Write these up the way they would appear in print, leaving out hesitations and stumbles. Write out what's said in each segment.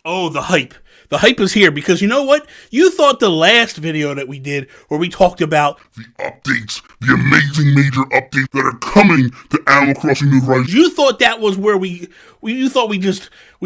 Oh, the hype. The hype is here because you know what? You thought the last video that we did where we talked about the updates, the amazing major updates that are coming to Animal Crossing New Horizons. You thought that was where we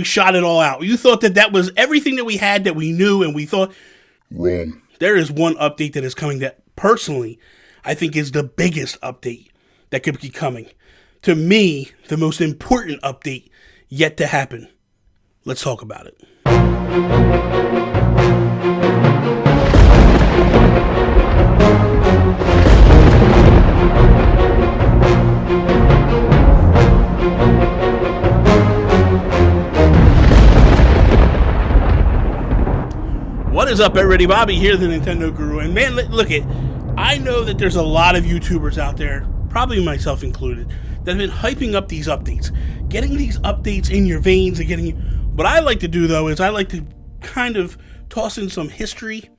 shot it all out. You thought that was everything that we had that we knew and we thought. Wrong. There is one update that is coming that personally I think is the biggest update that could be coming. To me, the most important update yet to happen. Let's talk about it. What is up, everybody? Bobby here, the Nintendo Guru. And man, look it. I know that there's a lot of YouTubers out there, probably myself included, that have been hyping up these updates, getting these updates in your veins and getting. What I like to do though is I like to kind of toss in some history,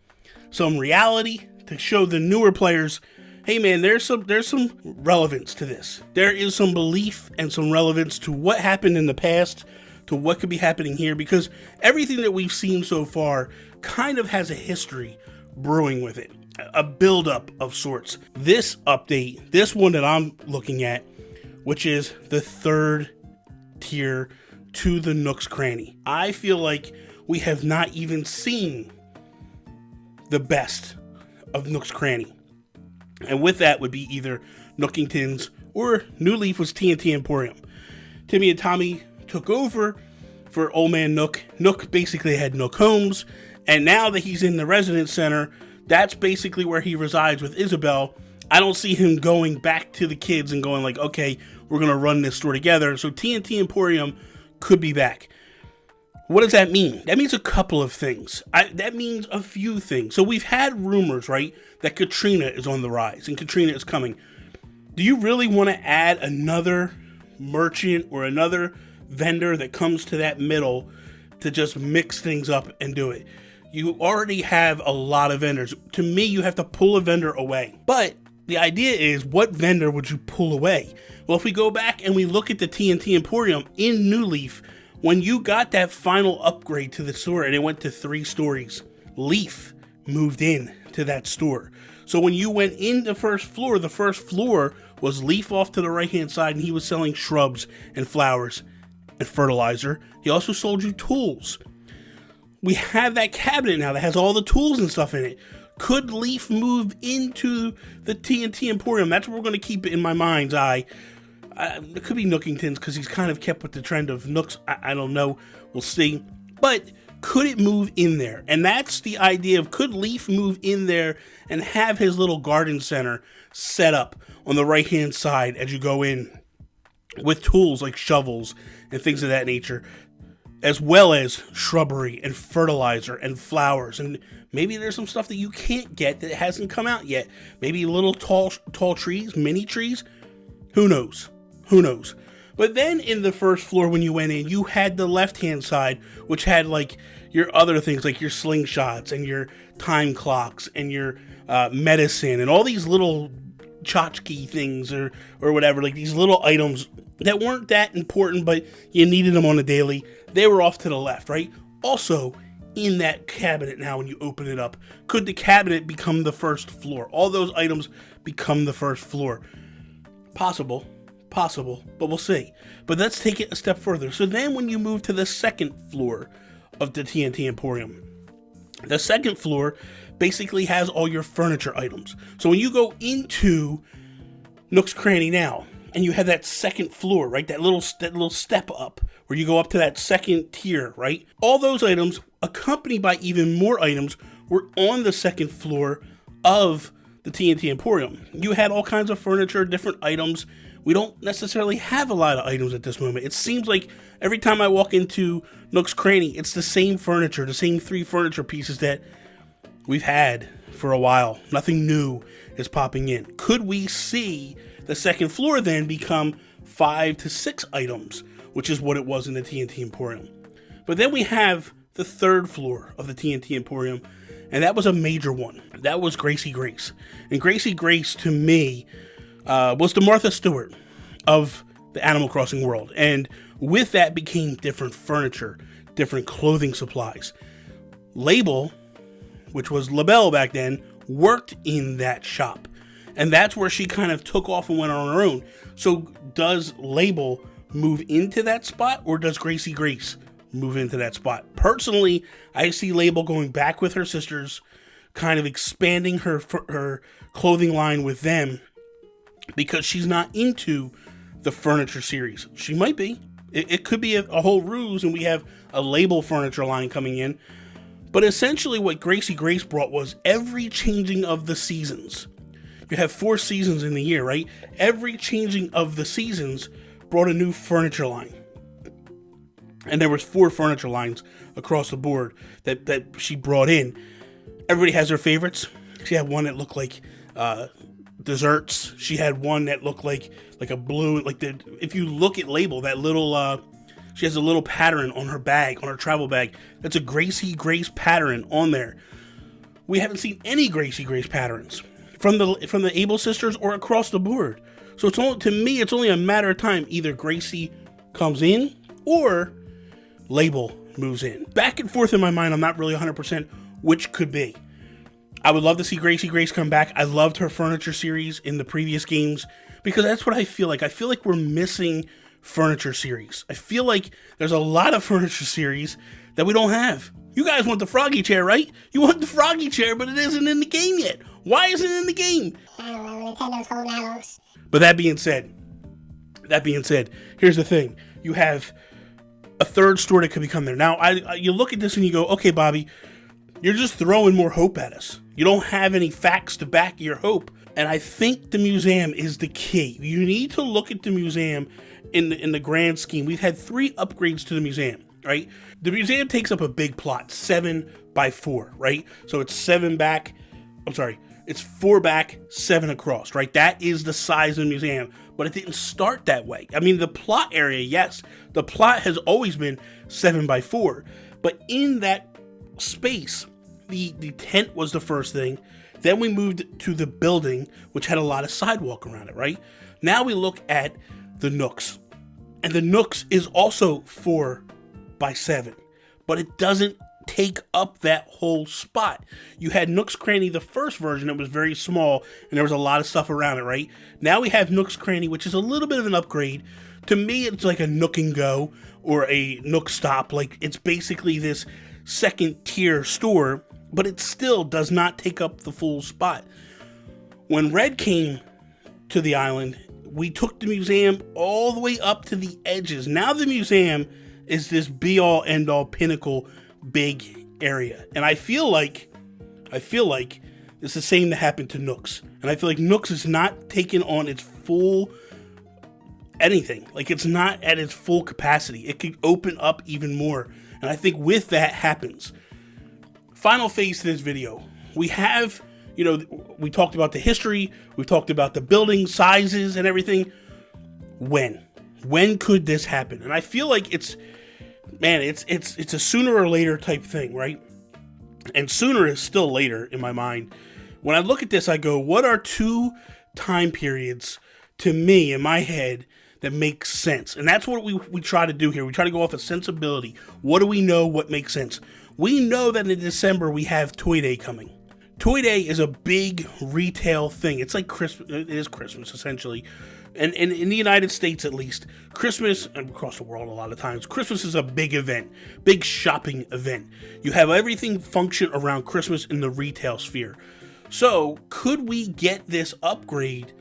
some reality to show the newer players, hey man, there's some relevance to this. There is some belief and some relevance to what happened in the past, to what could be happening here, because everything that we've seen so far kind of has a history brewing with it, a buildup of sorts. This update, this one that I'm looking at, which is the third tier to the Nook's Cranny. I feel like we have not even seen the best of Nook's Cranny. And with that would be either Nookingtons or New Leaf was TNT Emporium. Timmy and Tommy took over for Old Man Nook. Nook basically had Nook Homes, and now that he's in the residence center, that's basically where he resides with Isabel. I don't see him going back to the kids and going like, okay, we're going to run this store together. So TNT Emporium could be back. What does that mean? That means a couple of things. That means a few things. So we've had rumors, right, that Katrina is on the rise and Katrina is coming. Do you really want to add another merchant or another vendor that comes to that middle to just mix things up and do it? You already have a lot of vendors. To me, you have to pull a vendor away. But the idea is, what vendor would you pull away? Well, if we go back and we look at the TNT Emporium in New Leaf, when you got that final upgrade to the store and it went to 3 stories, Leaf moved in to that store. So when you went in the first floor was Leaf off to the right-hand side, and he was selling shrubs and flowers and fertilizer. He also sold you tools. We have that cabinet now that has all the tools and stuff in it. Could Leaf move into the TNT Emporium? That's what we're going to keep it in my mind's eye. It could be Nookingtons because he's kind of kept with the trend of Nooks. I don't know. We'll see. But could it move in there? And that's the idea of, could Leaf move in there and have his little garden center set up on the right-hand side as you go in with tools like shovels and things of that nature, as well as shrubbery and fertilizer and flowers. And maybe there's some stuff that you can't get that hasn't come out yet. Maybe little tall trees, mini trees. Who knows? Who knows? But then in the first floor when you went in, you had the left-hand side, which had like your other things like your slingshots and your time clocks and your medicine and all these little tchotchke things or whatever, like these little items that weren't that important, but you needed them on a daily. They were off to the left, right? Also, in that cabinet now, when you open it up, could the cabinet become the first floor? All those items become the first floor. Possible, but we'll see. But let's take it a step further. So then when you move to the second floor of the TNT Emporium, the second floor basically has all your furniture items. So when you go into Nook's Cranny now, and you have that second floor, right? That little step up where you go up to that second tier, right? All those items, accompanied by even more items, were on the second floor of the TNT Emporium. You had all kinds of furniture, different items. We don't necessarily have a lot of items at this moment. It seems like every time I walk into Nook's Cranny, it's the same furniture, the same 3 furniture pieces that we've had for a while. Nothing new is popping in. Could we see the second floor then become 5 to 6 items, which is what it was in the TNT Emporium? But then we have the third floor of the TNT Emporium, and that was a major one. That was Gracie Grace. And Gracie Grace, to me, was the Martha Stewart of the Animal Crossing world. And with that became different furniture, different clothing supplies. Label, which was LaBelle back then, worked in that shop. And that's where she kind of took off and went on her own. So does Label move into that spot, or does Gracie Grace move into that spot? Personally, I see Label going back with her sisters, kind of expanding her clothing line with them, because she's not into the furniture series. She might be. It could be a whole ruse, and we have a Label furniture line coming in. But essentially what Gracie Grace brought was every changing of the seasons. You have 4 seasons in the year, right? Every changing of the seasons brought a new furniture line. And there was 4 furniture lines across the board that she brought in. Everybody has their favorites. She had one that looked like desserts. She had one that looked like a blue, if you look at Label, that little she has a little pattern on her bag, on her travel bag. That's a Gracie Grace pattern on there. We haven't seen any Gracie Grace patterns from the Able sisters or across the board. So to me, it's only a matter of time. Either Gracie comes in or Label moves in. Back and forth in my mind, I'm not really 100% which could be. I would love to see Gracie Grace come back. I loved her furniture series in the previous games, because that's what I feel like. I feel like we're missing furniture series. I feel like there's a lot of furniture series that we don't have. You guys want the Froggy chair, right? You want the Froggy chair, but it isn't in the game yet. Why isn't it in the game? I don't know, Nintendo's holding out. But that being said, here's the thing. You have a third store that could become there. Now, you look at this and you go, okay, Bobby, you're just throwing more hope at us. You don't have any facts to back your hope. And I think the museum is the key. You need to look at the museum in the grand scheme. We've had 3 upgrades to the museum, right? The museum takes up a big plot, 7 by 4, right? So it's 7 back, it's 4 back, 7 across, right? That is the size of the museum, but it didn't start that way. I mean, the plot area, yes, the plot has always been 7 by 4, but in that space, the tent was the first thing. Then we moved to the building, which had a lot of sidewalk around it, right? Now we look at the Nooks. And the Nooks is also 4 by 7, but it doesn't take up that whole spot. You had Nook's Cranny, the first version, it was very small, and there was a lot of stuff around it, right? Now we have Nook's Cranny, which is a little bit of an upgrade. To me, it's like a Nook and Go or a Nook Stop. Like, it's basically this second tier store, but it still does not take up the full spot. When Red came to the island, we took the museum all the way up to the edges. Now the museum is this be-all, end-all, pinnacle, big area. And I feel like it's the same that happened to Nook's. And I feel like Nook's is not taking on its full anything. Like, it's not at its full capacity. It could open up even more. And I think with that happens. Final phase to this video. We have, we talked about the history. We've talked about the building sizes and everything. When could this happen? And I feel like it's a sooner or later type thing, right? And sooner is still later in my mind. When I look at this, I go, what are 2 time periods to me in my head that make sense? And that's what we try to do here. We try to go off of sensibility. What do we know? What makes sense? We know that in December we have Toy Day coming. Toy Day is a big retail thing. It's like Christmas. It is Christmas, essentially. And in the United States, at least, Christmas, and across the world a lot of times, Christmas is a big event, big shopping event. You have everything function around Christmas in the retail sphere. So, could we get this upgrade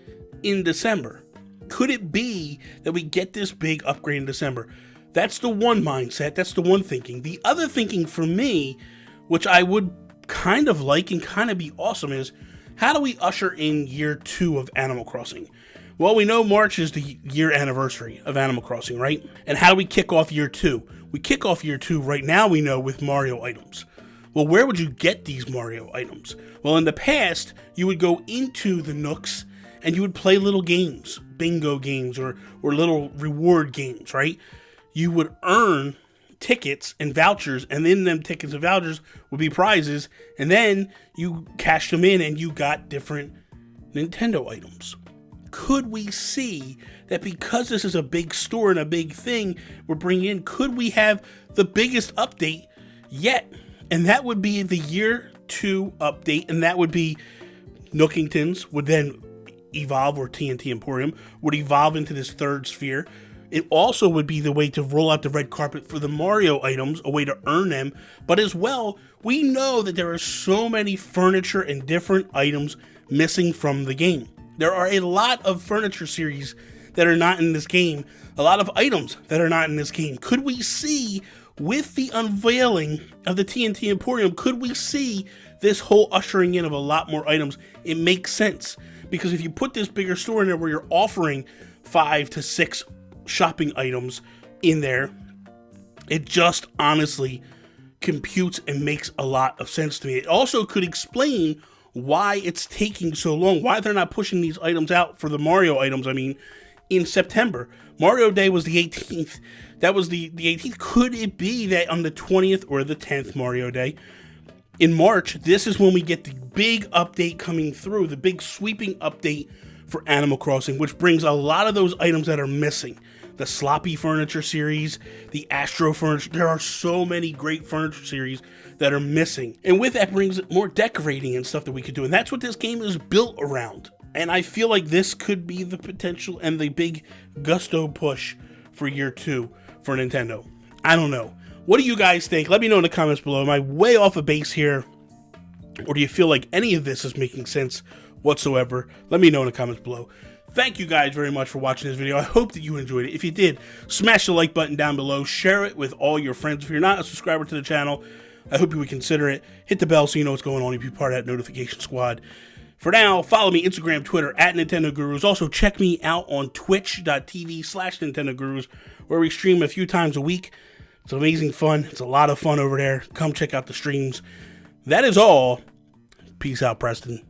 in December? Could it be that we get this big upgrade in December? That's the one mindset. That's the one thinking. The other thinking for me, which I would kind of like and kind of be awesome, is how do we usher in year 2 of Animal Crossing? Well, we know March is the year anniversary of Animal Crossing, right? And how do we kick off year 2? We kick off year 2 right now, we know, with Mario items. Well, where would you get these Mario items? Well, in the past, you would go into the Nooks and you would play little games, bingo games or little reward games, right? You would earn tickets and vouchers, and then them tickets and vouchers would be prizes, and then you cashed them in and you got different Nintendo items. Could we see that because this is a big store and a big thing we're bringing in, could we have the biggest update yet, and that would be the Year 2 update, and that would be Nookingtons would then evolve, or TNT Emporium would evolve into this third sphere. It also would be the way to roll out the red carpet for the Mario items, a way to earn them, but as well, we know that there are so many furniture and different items missing from the game. There are a lot of furniture series that are not in this game, a lot of items that are not in this game. Could we see, with the unveiling of the TNT Emporium, could we see this whole ushering in of a lot more items? It makes sense, because if you put this bigger store in there where you're offering 5 to 6 shopping items in there, it just honestly computes and makes a lot of sense to me. It also could explain why it's taking so long, why they're not pushing these items out for the Mario items, in September. Mario Day was the 18th. That was the 18th. Could it be that on the 20th or the 10th Mario Day, in March, this is when we get the big update coming through, the big sweeping update for Animal Crossing, which brings a lot of those items that are missing. The Sloppy Furniture series, the Astro Furniture, there are so many great furniture series that are missing. And with that brings more decorating and stuff that we could do. And that's what this game is built around. And I feel like this could be the potential and the big gusto push for Year 2 for Nintendo. I don't know. What do you guys think? Let me know in the comments below. Am I way off a base here? Or do you feel like any of this is making sense whatsoever? Let me know in the comments below. Thank you guys very much for watching this video. I hope that you enjoyed it. If you did, smash the like button down below. Share it with all your friends. If you're not a subscriber to the channel, I hope you would consider it. Hit the bell so you know what's going on if you're part of that notification squad. For now, follow me Instagram, Twitter, @NintendoGurus. Also, check me out on twitch.tv/NintendoGurus, where we stream a few times a week. It's amazing fun. It's a lot of fun over there. Come check out the streams. That is all. Peace out, Preston.